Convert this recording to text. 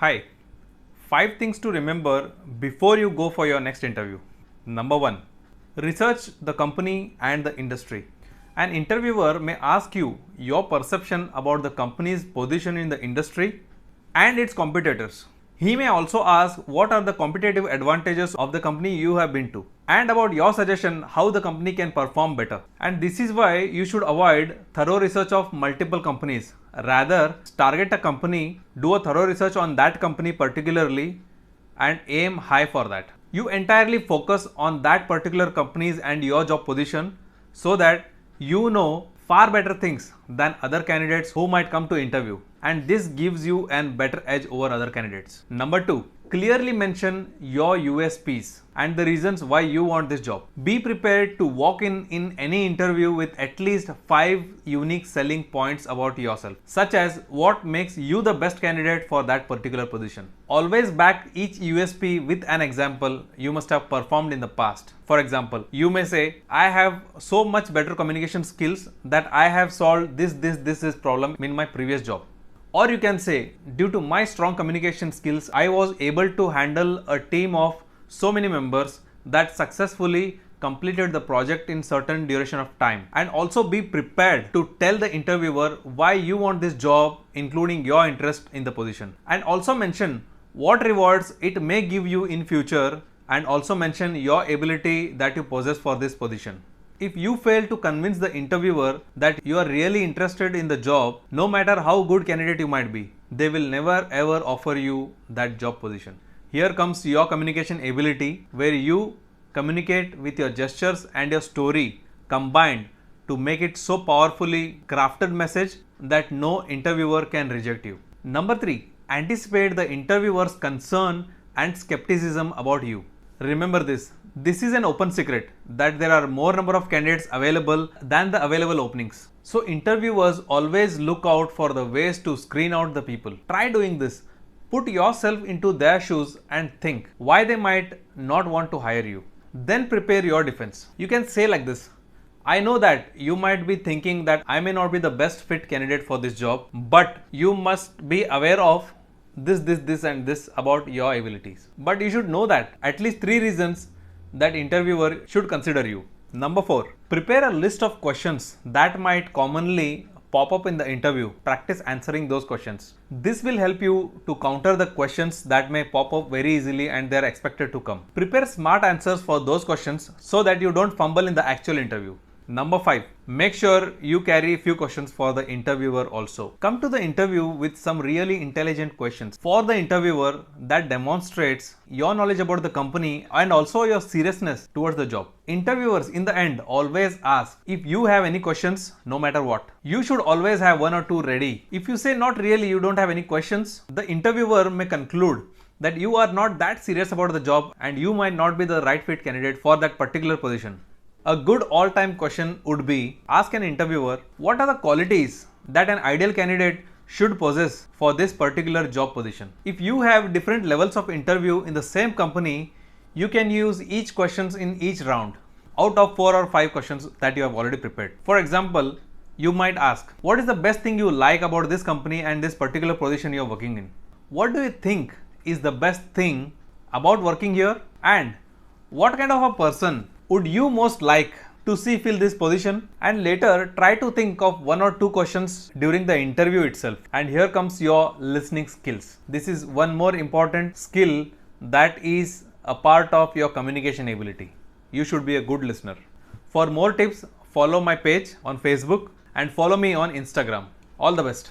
Hi, 5 things to remember before you go for your next interview. Number 1. Research the company and the industry. An interviewer may ask you your perception about the company's position in the industry and its competitors. He may also ask what are the competitive advantages of the company you have been to and about your suggestion how the company can perform better. And this is why you should avoid thorough research of multiple companies. Rather, target a company, do a thorough research on that company particularly and aim high for that. You entirely focus on that particular companies and your job position so that you know far better things than other candidates who might come to interview, and this gives you an better edge over other candidates. Number 2, clearly mention your USPs and the reasons why you want this job. Be prepared to walk in any interview with at least 5 unique selling points about yourself, such as what makes you the best candidate for that particular position. Always back each USP with an example you must have performed in the past. For example, you may say, I have so much better communication skills that I have solved this problem in my previous job. Or you can say, due to my strong communication skills, I was able to handle a team of so many members that successfully completed the project in certain duration of time. And also be prepared to tell the interviewer why you want this job, including your interest in the position. And also mention what rewards it may give you in future, and also mention your ability that you possess for this position. If you fail to convince the interviewer that you are really interested in the job, no matter how good candidate you might be, they will never ever offer you that job position. Here comes your communication ability, where you communicate with your gestures and your story combined to make it so powerfully crafted message that no interviewer can reject you. Number 3, anticipate the interviewer's concern and skepticism about you. Remember this is an open secret that there are more number of candidates available than the available openings. So interviewers always look out for the ways to screen out the people. Try doing this. Put yourself into their shoes and think why they might not want to hire you. Then prepare your defense. You can say like this: I know that you might be thinking that I may not be the best fit candidate for this job, but you must be aware of this and this about your abilities. But you should know that at least 3 reasons that interviewer should consider you. Number 4, prepare a list of questions that might commonly pop up in the interview. Practice answering those questions. This will help you to counter the questions that may pop up very easily and they are expected to come. Prepare smart answers for those questions so that you don't fumble in the actual interview. Number 5, make sure you carry a few questions for the interviewer also. Come to the interview with some really intelligent questions for the interviewer that demonstrates your knowledge about the company and also your seriousness towards the job. Interviewers in the end always ask if you have any questions, no matter what. You should always have 1 or 2 ready. If you say not really, you don't have any questions, the interviewer may conclude that you are not that serious about the job and you might not be the right fit candidate for that particular position. A good all-time question would be, ask an interviewer, what are the qualities that an ideal candidate should possess for this particular job position? If you have different levels of interview in the same company, you can use each questions in each round out of 4 or 5 questions that you have already prepared. For example, you might ask, what is the best thing you like about this company and this particular position you are working in? What do you think is the best thing about working here? And what kind of a person would you most like to see fill this position? And later try to think of 1 or 2 questions during the interview itself. And here comes your listening skills. This is one more important skill that is a part of your communication ability. You should be a good listener. For more tips, follow my page on Facebook and follow me on Instagram. All the best.